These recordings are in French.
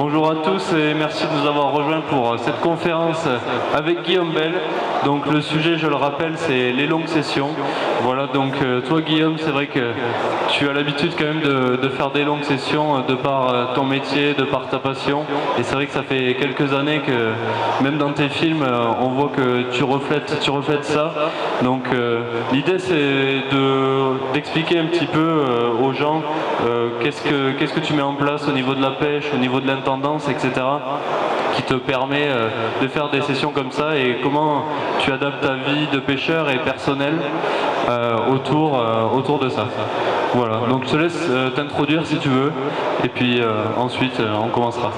Bonjour à tous et merci de nous avoir rejoints pour cette conférence avec Guillaume Bell. Donc le sujet, je le rappelle, c'est les longues sessions. Voilà, donc toi Guillaume, c'est vrai que tu as l'habitude quand même de faire des longues sessions de par ton métier, de par ta passion. Et c'est vrai que ça fait quelques années que même dans tes films, on voit que tu reflètes ça. Donc l'idée c'est d'expliquer un petit peu aux gens qu'est-ce que tu mets en place au niveau de la pêche, au niveau de l'intendance, etc. qui te permet de faire des sessions comme ça et comment tu adaptes ta vie de pêcheur et personnel autour de ça. Voilà, donc je te laisse t'introduire si tu veux et puis ensuite on commencera.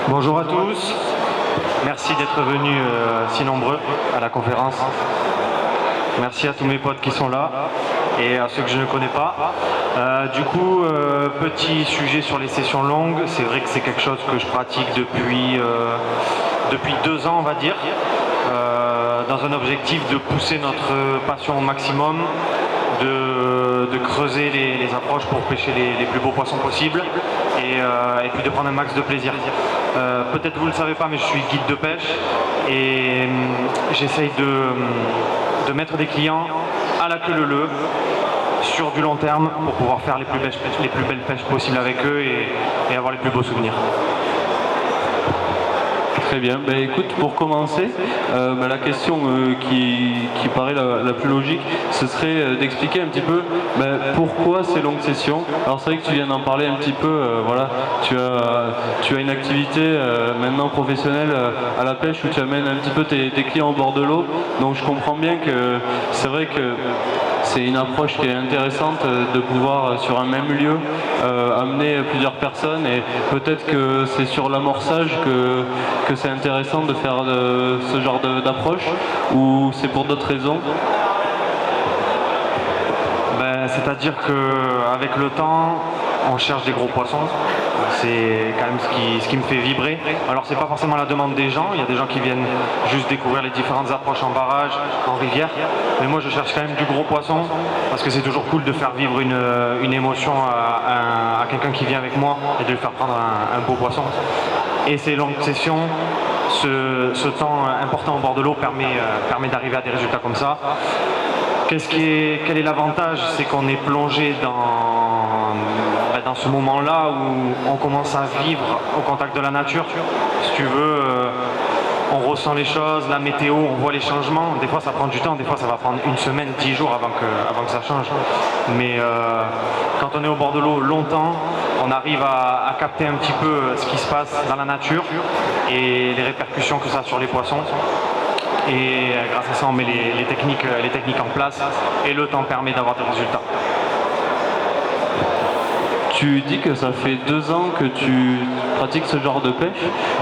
Bonjour à tous, merci d'être venus si nombreux à la conférence. Merci à tous mes potes qui sont là et à ceux que je ne connais pas. Du coup, petit sujet sur les sessions longues. C'est vrai que c'est quelque chose que je pratique depuis 2 ans, on va dire, dans un objectif de pousser notre passion au maximum, de creuser les approches pour pêcher les plus beaux poissons possibles et puis de prendre un max de plaisir. Peut-être vous ne le savez pas, mais je suis guide de pêche et j'essaye de mettre des clients à la queue leu sur du long terme pour pouvoir faire les plus belles pêches possibles avec eux et avoir les plus beaux souvenirs. Très bien, écoute, pour commencer, la question qui paraît la plus logique, ce serait d'expliquer un petit peu pourquoi ces longues sessions. Alors c'est vrai que tu viens d'en parler un petit peu, voilà, tu as une activité maintenant professionnelle à la pêche où tu amènes un petit peu tes clients au bord de l'eau, donc je comprends bien que c'est vrai que c'est une approche qui est intéressante de pouvoir sur un même lieu amener plusieurs personnes et peut-être que c'est sur l'amorçage que c'est intéressant de faire ce genre d'approche ou c'est pour d'autres raisons? C'est-à-dire qu'avec le temps, on cherche des gros poissons. C'est quand même ce qui me fait vibrer. Alors c'est pas forcément la demande des gens, il y a des gens qui viennent juste découvrir les différentes approches en barrage, en rivière. Mais moi je cherche quand même du gros poisson parce que c'est toujours cool de faire vivre une émotion à quelqu'un qui vient avec moi et de lui faire prendre un beau poisson. Et ces longues sessions, ce temps important au bord de l'eau permet d'arriver à des résultats comme ça. Quel est l'avantage? C'est qu'on est plongé dans ce moment-là où on commence à vivre au contact de la nature. Si tu veux, on ressent les choses, la météo, on voit les changements. Des fois ça prend du temps, des fois ça va prendre 1 semaine, 10 jours avant que ça change. Mais quand on est au bord de l'eau longtemps, on arrive à capter un petit peu ce qui se passe dans la nature et les répercussions que ça a sur les poissons. Et grâce à ça on met les techniques en place et le temps permet d'avoir des résultats. Tu dis que ça fait 2 ans que tu pratiques ce genre de pêche.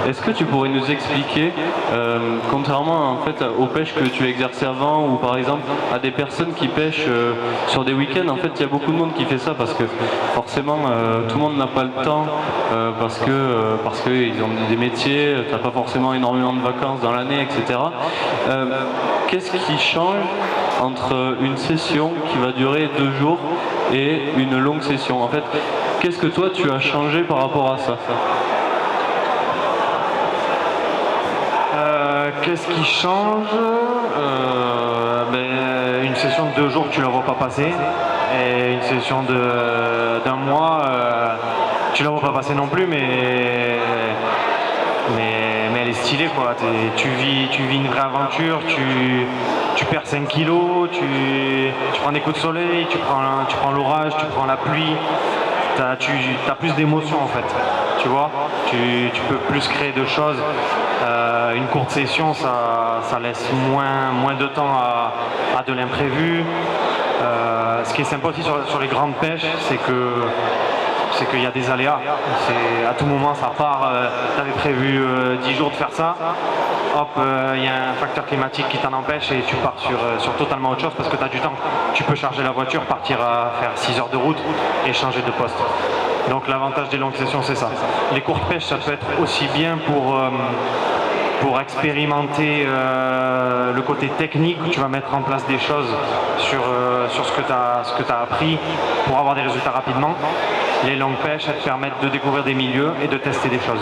Est-ce que tu pourrais nous expliquer, contrairement en fait aux pêches que tu exerçais avant ou par exemple à des personnes qui pêchent sur des week-ends, en fait il y a beaucoup de monde qui fait ça parce que forcément tout le monde n'a pas le temps parce qu'ils ont des métiers, tu n'as pas forcément énormément de vacances dans l'année, etc. Qu'est-ce qui change entre une session qui va durer 2 jours et une longue session? En fait, qu'est-ce que toi tu as changé par rapport à ça? Qu'est-ce qui change? Une session de 2 jours tu ne la vois pas passer et une session d'un mois tu la vois pas passer non plus, mais elle est stylée quoi. Tu vis une vraie aventure, tu perds 5 kilos, tu prends des coups de soleil, tu prends l'orage, tu prends la pluie. Tu as plus d'émotions en fait, tu vois, tu peux plus créer de choses. Une courte session ça laisse moins de temps à de l'imprévu. Ce qui est sympa aussi sur les grandes pêches, c'est qu'il y a des aléas. À tout moment ça part, tu avais prévu 10 jours de faire ça, hop, il y a un facteur climatique qui t'en empêche et tu pars sur totalement autre chose parce que tu as du temps. Tu peux charger la voiture, partir à faire 6 heures de route et changer de poste. Donc l'avantage des longues sessions c'est ça. Les courtes pêches ça peut être aussi bien pour expérimenter le côté technique où tu vas mettre en place des choses sur ce que tu as appris pour avoir des résultats rapidement. Les longues pêches, elles te permettent de découvrir des milieux et de tester des choses.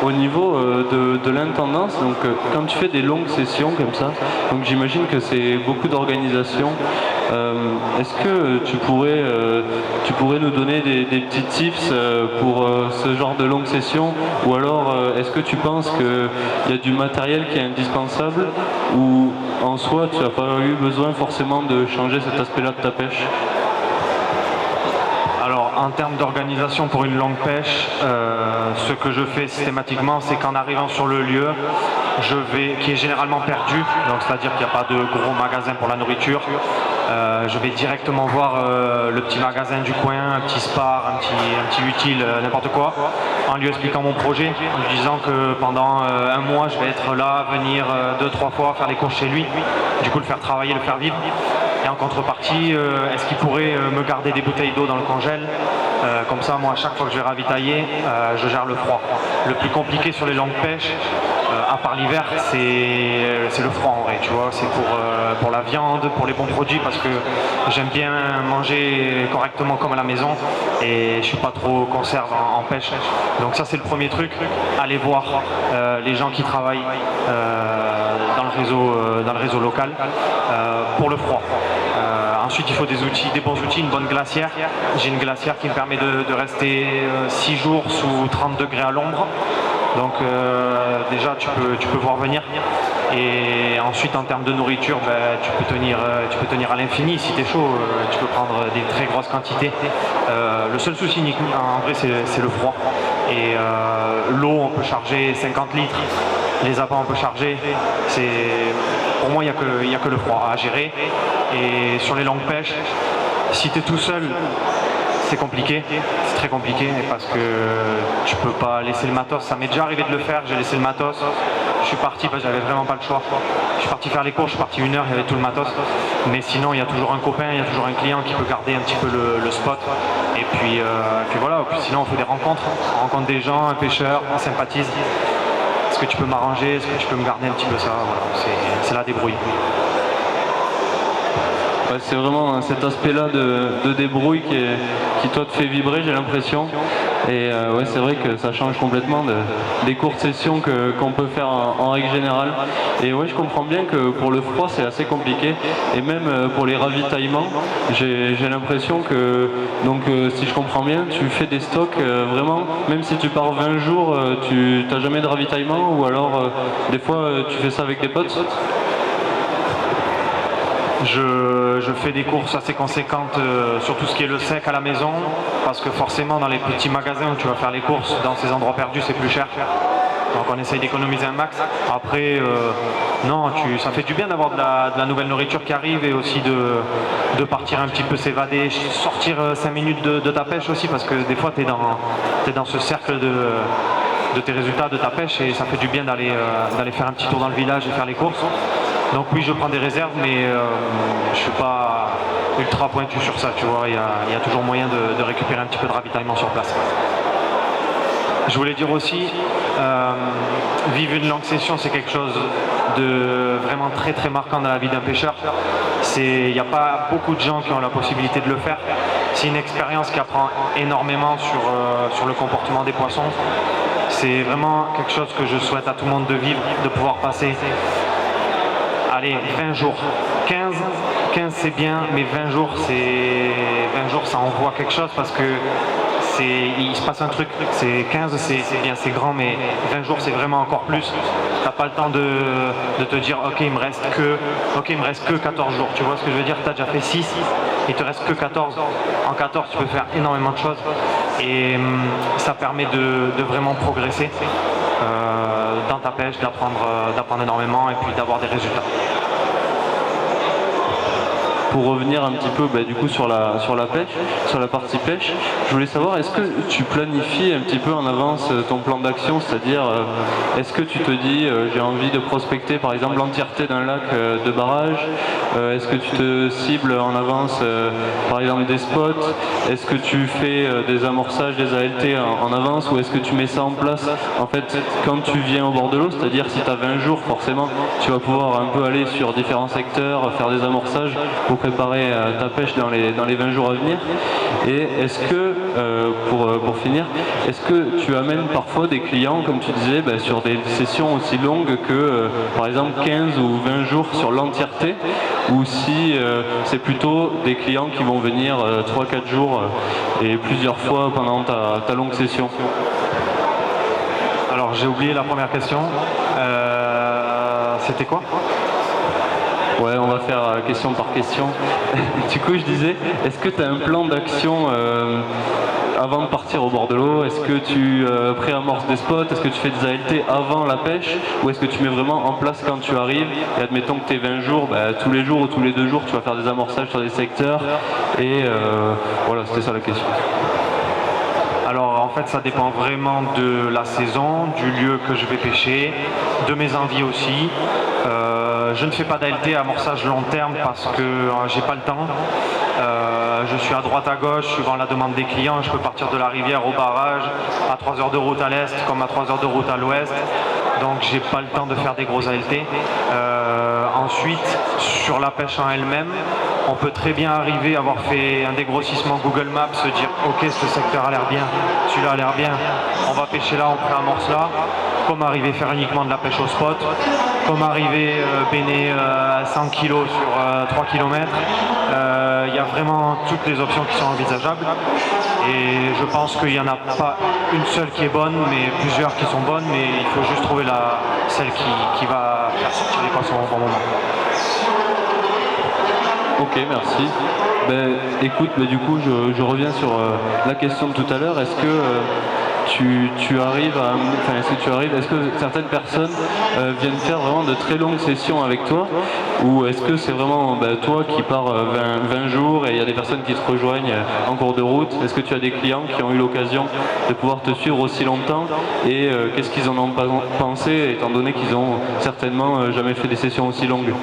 Au niveau de l'intendance, donc quand tu fais des longues sessions comme ça, donc j'imagine que c'est beaucoup d'organisation. Est-ce que tu pourrais nous donner des petits tips pour ce genre de longue session, ou alors est-ce que tu penses qu'il y a du matériel qui est indispensable, ou en soi tu n'as pas eu besoin forcément de changer cet aspect-là de ta pêche? Alors en termes d'organisation pour une longue pêche, ce que je fais systématiquement, c'est qu'en arrivant sur le lieu, qui est généralement perdu, donc c'est-à-dire qu'il n'y a pas de gros magasin pour la nourriture, je vais directement voir le petit magasin du coin, un petit spar, un petit utile, n'importe quoi, en lui expliquant mon projet, en lui disant que pendant un mois je vais être là, venir 2-3 fois faire les courses chez lui, du coup le faire travailler, le faire vivre. Et en contrepartie, est-ce qu'il pourrait me garder des bouteilles d'eau dans le congèle? Comme ça, moi, à chaque fois que je vais ravitailler, je gère le froid. Le plus compliqué sur les longues pêches, à part l'hiver, c'est le froid en vrai, tu vois. C'est pour la viande, pour les bons produits, parce que j'aime bien manger correctement comme à la maison et je suis pas trop conserve en pêche. Donc ça, c'est le premier truc. Allez voir les gens qui travaillent dans le réseau local pour le froid. Ensuite, il faut des bons outils, une bonne glacière. J'ai une glacière qui me permet de rester 6 jours sous 30 degrés à l'ombre. Donc déjà, tu peux voir venir. Et ensuite, en termes de nourriture, tu peux tenir à l'infini. Si tu es chaud, tu peux prendre des très grosses quantités. Le seul souci, en vrai, c'est le froid. Et l'eau, on peut charger 50 litres. Les appâts, on peut charger. Pour moi, il n'y a que le froid à gérer. Et sur les longues pêches, si tu es tout seul, c'est compliqué, c'est très compliqué parce que tu peux pas laisser le matos. Ça m'est déjà arrivé de le faire, j'ai laissé le matos. Je suis parti parce que j'avais vraiment pas le choix. Je suis parti faire les courses, je suis parti 1 heure, il y avait tout le matos. Mais sinon, il y a toujours un copain, il y a toujours un client qui peut garder un petit peu le spot. Et puis voilà, puis sinon on fait des rencontres. On rencontre des gens, un pêcheur, on sympathise. Est-ce que tu peux m'arranger? Est-ce que tu peux me garder un petit peu ça? Voilà, c'est la débrouille. Ouais, c'est vraiment cet aspect-là de débrouille qui toi te fait vibrer, j'ai l'impression. Et ouais, c'est vrai que ça change complètement des courtes sessions qu'on peut faire en règle générale. Et ouais, je comprends bien que pour le froid c'est assez compliqué. Et même pour les ravitaillements, j'ai l'impression que, donc si je comprends bien, tu fais des stocks vraiment, même si tu pars 20 jours, tu n'as jamais de ravitaillement, ou alors des fois tu fais ça avec des potes? Je fais des courses assez conséquentes sur tout ce qui est le sec à la maison, parce que forcément dans les petits magasins où tu vas faire les courses, dans ces endroits perdus, c'est plus cher. Donc on essaye d'économiser un max. Après, non, ça fait du bien d'avoir de la nouvelle nourriture qui arrive, et aussi de partir un petit peu s'évader, sortir 5 minutes de ta pêche aussi, parce que des fois tu es dans ce cercle de tes résultats, de ta pêche, et ça fait du bien d'aller faire un petit tour dans le village et faire les courses. Donc oui, je prends des réserves, mais je suis pas ultra pointu sur ça, tu vois. Il y a toujours moyen de récupérer un petit peu de ravitaillement sur place. Je voulais dire aussi, vivre une longue session, c'est quelque chose de vraiment très très marquant dans la vie d'un pêcheur. Il n'y a pas beaucoup de gens qui ont la possibilité de le faire. C'est une expérience qui apprend énormément sur le comportement des poissons. C'est vraiment quelque chose que je souhaite à tout le monde de vivre, de pouvoir passer, allez, 20 jours. 15 c'est bien, mais 20 jours ça envoie quelque chose, parce que il se passe un truc. 15 c'est bien, c'est grand, mais 20 jours c'est vraiment encore plus. T'as pas le temps de te dire ok il me reste que 14 jours, tu vois ce que je veux dire. T'as déjà fait 6, il te reste que 14. En 14 tu peux faire énormément de choses, et ça permet de vraiment progresser dans ta pêche, d'apprendre énormément, et puis d'avoir des résultats. Pour revenir un petit peu du coup sur la pêche, sur la partie pêche, je voulais savoir, est-ce que tu planifies un petit peu en avance ton plan d'action, c'est-à-dire est-ce que tu te dis j'ai envie de prospecter par exemple l'entièreté d'un lac de barrage, est-ce que tu te cibles en avance par exemple des spots, est-ce que tu fais des amorçages, des ALT en avance, ou est-ce que tu mets ça en place en fait quand tu viens au bord de l'eau, c'est-à-dire si tu as 20 jours forcément tu vas pouvoir un peu aller sur différents secteurs, faire des amorçages pour préparer ta pêche dans les 20 jours à venir. Et est-ce que, pour finir, est-ce que tu amènes parfois des clients, comme tu disais, sur des sessions aussi longues que par exemple 15 ou 20 jours sur l'entièreté, ou si c'est plutôt des clients qui vont venir 3-4 jours et plusieurs fois pendant ta longue session? Alors j'ai oublié la première question. C'était quoi? Ouais, on va faire question par question. Du coup, je disais, est-ce que tu as un plan d'action avant de partir au bord de l'eau? Est-ce que tu préamorces des spots? Est-ce que tu fais des ALT avant la pêche? Ou est-ce que tu mets vraiment en place quand tu arrives? Et admettons que tu es 20 jours, tous les jours ou tous les 2 jours, tu vas faire des amorçages sur des secteurs. Et voilà, c'était ça la question. Alors en fait ça dépend vraiment de la saison, du lieu que je vais pêcher, de mes envies aussi. Je ne fais pas d'ALT amorçage long terme parce que j'ai pas le temps. Je suis à droite à gauche suivant la demande des clients. Je peux partir de la rivière au barrage à 3 heures de route à l'est comme à 3 heures de route à l'ouest. Donc j'ai pas le temps de faire des gros ALT. Ensuite, sur la pêche en elle-même, on peut très bien arriver à avoir fait un dégrossissement Google Maps, se dire ok ce secteur a l'air bien, celui-là a l'air bien, on va pêcher là, on préamorce là, comme arriver faire uniquement de la pêche au spot, comme arriver baigner à 100 kg sur 3 km. Il y a vraiment toutes les options qui sont envisageables et je pense qu'il n'y en a pas une seule qui est bonne, mais plusieurs qui sont bonnes, mais il faut juste trouver celle qui va faire sortir les poissons au bon moment. Ok, merci. Écoute, du coup, je reviens sur la question de tout à l'heure. Est-ce que tu arrives à... Enfin, est-ce que certaines personnes viennent faire vraiment de très longues sessions avec toi? Ou est-ce que c'est vraiment toi qui pars 20 jours et il y a des personnes qui te rejoignent en cours de route? Est-ce que tu as des clients qui ont eu l'occasion de pouvoir te suivre aussi longtemps? Et qu'est-ce qu'ils en ont pensé, étant donné qu'ils ont certainement jamais fait des sessions aussi longues?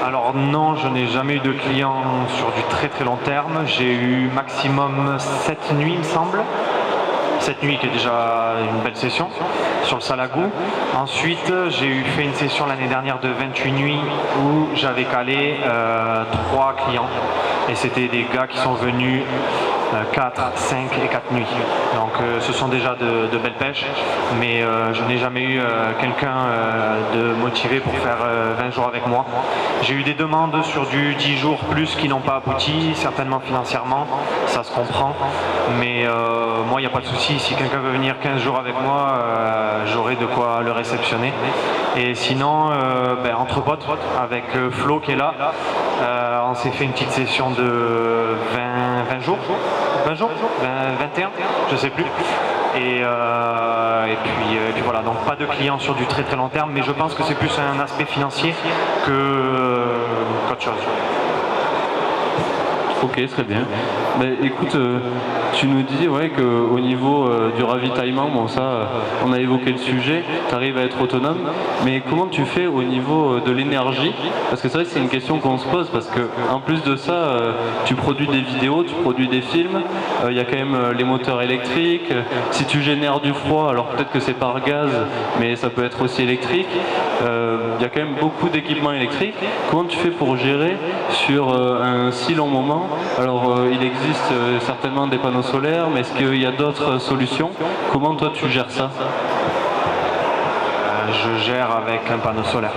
Alors non, je n'ai jamais eu de clients sur du très très long terme. J'ai eu maximum 7 nuits, il me semble. 7 nuits qui est déjà une belle session sur le Salagou. Ensuite, j'ai fait une session l'année dernière de 28 nuits où j'avais calé 3 clients. Et c'était des gars qui sont venus 4, 5 et 4 nuits. Donc ce sont déjà de belles pêches, mais je n'ai jamais eu quelqu'un de motivé pour faire 20 jours avec moi. J'ai eu des demandes sur du 10 jours plus qui n'ont pas abouti, certainement financièrement, ça se comprend, mais moi il n'y a pas de souci, si quelqu'un veut venir 15 jours avec moi, j'aurai de quoi le réceptionner. Et sinon, entre potes, avec Flo qui est là, on s'est fait une petite session de 20 jours, 21, je sais plus. Et puis voilà, donc pas de clients sur du très très long terme, mais je pense que c'est plus un aspect financier qu'autre chose. Ok, très bien. Écoute, tu nous dis qu'au niveau du ravitaillement, bon ça, on a évoqué le sujet, tu arrives à être autonome, mais comment tu fais au niveau de l'énergie? Parce que c'est vrai que c'est une question qu'on se pose, parce que en plus de ça, tu produis des vidéos, tu produis des films, il y a quand même les moteurs électriques, si tu génères du froid, alors peut-être que c'est par gaz, mais ça peut être aussi électrique, il y a quand même beaucoup d'équipements électriques. Comment tu fais pour gérer sur un si long moment? Alors il existe certainement des panneaux solaires, mais est-ce qu'il y a d'autres solutions? Comment toi tu gères ça? Je gère avec un panneau solaire.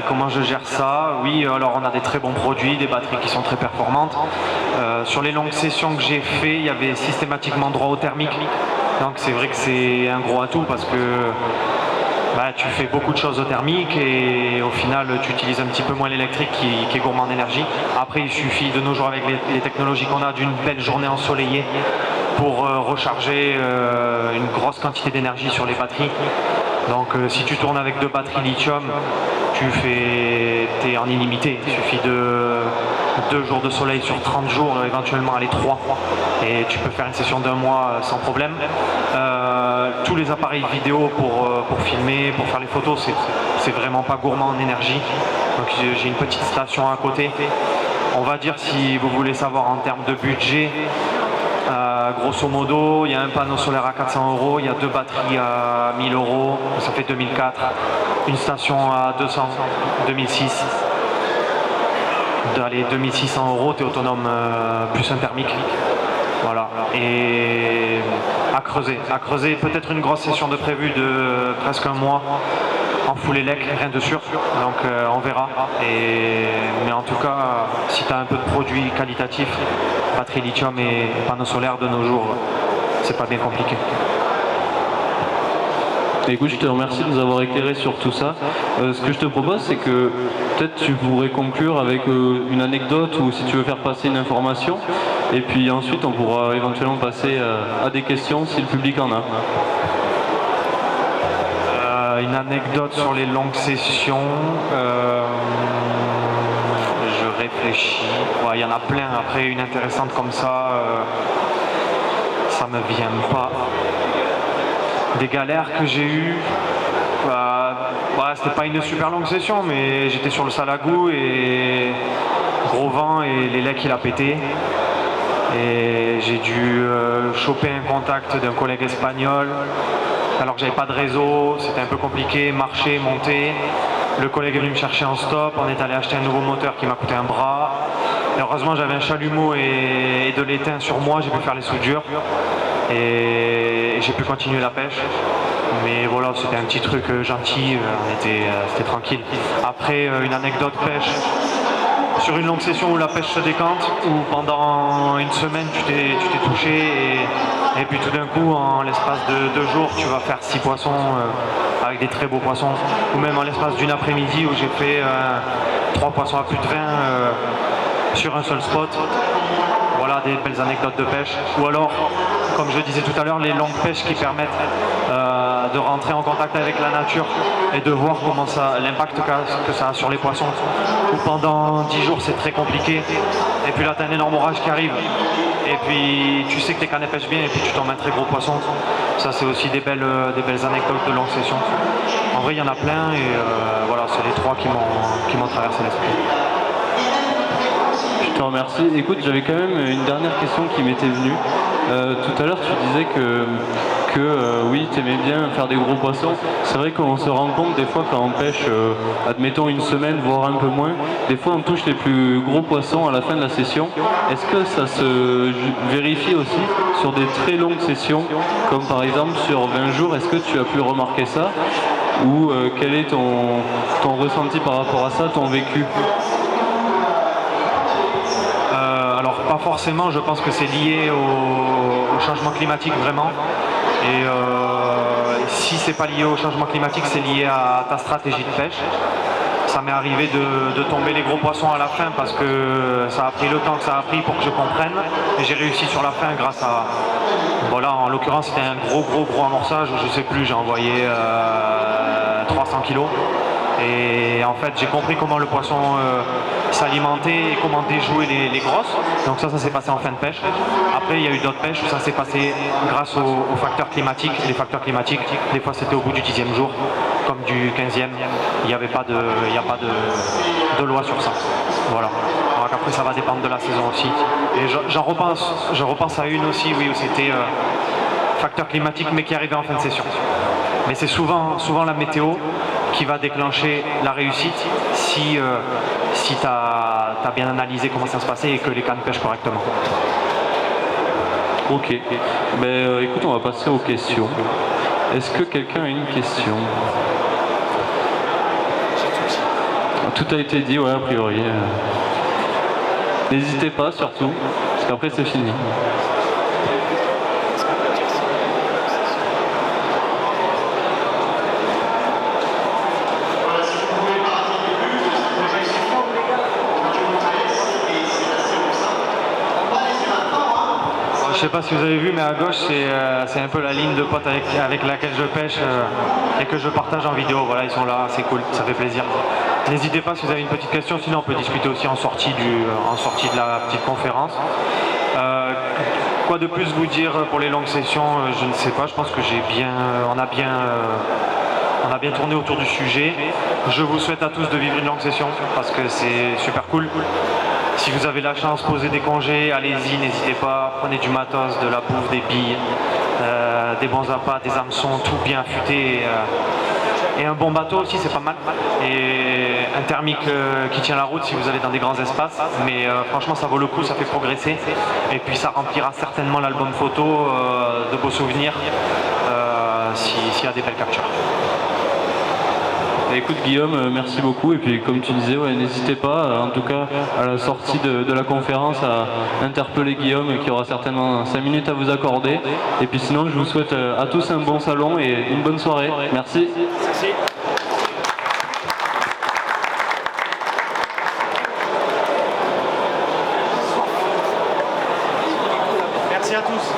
Comment je gère ça? Oui, alors on a des très bons produits, des batteries qui sont très performantes. Sur les longues sessions que j'ai fait, il y avait systématiquement droit au thermique. Donc c'est vrai que c'est un gros atout parce que tu fais beaucoup de choses au thermique et au final tu utilises un petit peu moins l'électrique qui est gourmand en énergie. Après il suffit de nos jours avec les technologies qu'on a d'une belle journée ensoleillée pour recharger une grosse quantité d'énergie sur les batteries. Donc si tu tournes avec 2 batteries lithium, t'es en illimité. Il suffit 2 jours de soleil sur 30 jours, éventuellement aller 3. Et tu peux faire une session d'1 mois sans problème. Tous les appareils vidéo pour filmer, pour faire les photos, c'est vraiment pas gourmand en énergie. Donc j'ai une petite station à côté. On va dire, si vous voulez savoir en termes de budget, grosso modo, il y a un panneau solaire à 400 €, il y a 2 batteries à 1000 €, ça fait 2004, une station à 200, 2006. D'aller 2600 €, tu es autonome plus un thermique. Voilà. Et à creuser, peut-être une grosse session de prévu de presque 1 mois en full élec, rien de sûr, donc on verra. Mais en tout cas, si tu as un peu de produits qualitatifs, batterie lithium et panneaux solaires de nos jours, c'est pas bien compliqué. Écoute, je te remercie de nous avoir éclairé sur tout ça. Ce que je te propose, c'est que peut-être tu pourrais conclure avec une anecdote ou si tu veux faire passer une information. Et puis ensuite, on pourra éventuellement passer à des questions si le public en a. Une anecdote sur les longues sessions. Je réfléchis. Ouais, il y en a plein. Après, une intéressante comme ça, ça me vient pas. Des galères que j'ai eues. C'était pas une super longue session, mais j'étais sur le Salagou et gros vent et l'élec il a pété. Et j'ai dû choper un contact d'un collègue espagnol alors que j'avais pas de réseau, c'était un peu compliqué, marcher, monter. Le collègue est venu me chercher en stop, on est allé acheter un nouveau moteur qui m'a coûté un bras. Et heureusement j'avais un chalumeau et de l'étain sur moi, j'ai pu faire les soudures et j'ai pu continuer la pêche. Mais voilà, c'était un petit truc gentil, c'était tranquille. Après, une anecdote pêche. Sur une longue session où la pêche se décante, où pendant une semaine tu t'es touché et puis tout d'un coup en l'espace de 2 jours tu vas faire 6 poissons avec des très beaux poissons, ou même en l'espace d'une après-midi où j'ai fait 3 poissons à plus de 20 sur un seul spot. Voilà des belles anecdotes de pêche. Ou alors, comme je disais tout à l'heure, les longues pêches qui permettent de rentrer en contact avec la nature et de voir comment l'impact que ça a sur les poissons. Où pendant 10 jours c'est très compliqué et puis là tu as un énorme orage qui arrive et puis tu sais que tes canets pêchent bien et puis tu tombes un très gros poisson. Ça c'est aussi des belles anecdotes de longue session. En vrai il y en a plein et voilà, c'est les 3 qui m'ont traversé l'esprit. Je te remercie. Écoute, j'avais quand même une dernière question qui m'était venue. Tout à l'heure, tu disais que oui, tu aimais bien faire des gros poissons. C'est vrai qu'on se rend compte des fois quand on pêche, admettons une semaine, voire un peu moins, des fois on touche les plus gros poissons à la fin de la session. Est-ce que ça se vérifie aussi sur des très longues sessions, comme par exemple sur 20 jours? Est-ce que tu as pu remarquer ça? Ou quel est ton ressenti par rapport à ça, ton vécu? Alors pas forcément, je pense que c'est lié au changement climatique vraiment. Et si c'est pas lié au changement climatique, c'est lié à ta stratégie de pêche. Ça m'est arrivé de tomber les gros poissons à la fin parce que ça a pris le temps que ça a pris pour que je comprenne. Et j'ai réussi sur la fin grâce à... Voilà, en l'occurrence c'était un gros amorçage, je sais plus, j'ai envoyé 300 kilos. Et en fait j'ai compris comment le poisson s'alimentait et comment déjouer les grosses. Donc ça s'est passé en fin de pêche. Après il y a eu d'autres pêches où ça s'est passé grâce aux facteurs climatiques. Les facteurs climatiques, des fois c'était au bout du 10e jour, comme du 15e. Il n'y a pas de loi sur ça. Voilà. Donc après ça va dépendre de la saison aussi. Et je repense à une aussi, oui, où c'était facteur climatique mais qui arrivait en fin de session. Mais c'est souvent la météo qui va déclencher la réussite si tu as bien analysé comment ça se passait et que les cannes pêchent correctement. Ok. Écoute, on va passer aux questions. Est-ce que quelqu'un a une question? Tout a été dit, ouais, a priori. N'hésitez pas surtout, parce qu'après c'est fini. pas si vous avez vu, mais à gauche, c'est un peu la ligne de potes avec laquelle je pêche et que je partage en vidéo. Voilà, ils sont là, c'est cool, ça fait plaisir. N'hésitez pas si vous avez une petite question, sinon on peut discuter aussi en sortie de la petite conférence. Quoi de plus vous dire pour les longues sessions, je ne sais pas, je pense que on a bien tourné autour du sujet. Je vous souhaite à tous de vivre une longue session parce que c'est super cool. Si vous avez la chance, posez des congés, allez-y, n'hésitez pas, prenez du matos, de la bouffe, des billes, des bons appâts, des hameçons, tout bien affûté. Et un bon bateau aussi, c'est pas mal. Et un thermique qui tient la route si vous allez dans des grands espaces. Mais franchement, ça vaut le coup, ça fait progresser. Et puis ça remplira certainement l'album photo de beaux souvenirs s'il y a des belles captures. Écoute Guillaume, merci beaucoup et puis comme tu disais, ouais, n'hésitez pas en tout cas à la sortie de la conférence à interpeller Guillaume qui aura certainement 5 minutes à vous accorder et puis sinon je vous souhaite à tous un bon salon et une bonne soirée. Merci. Merci à tous.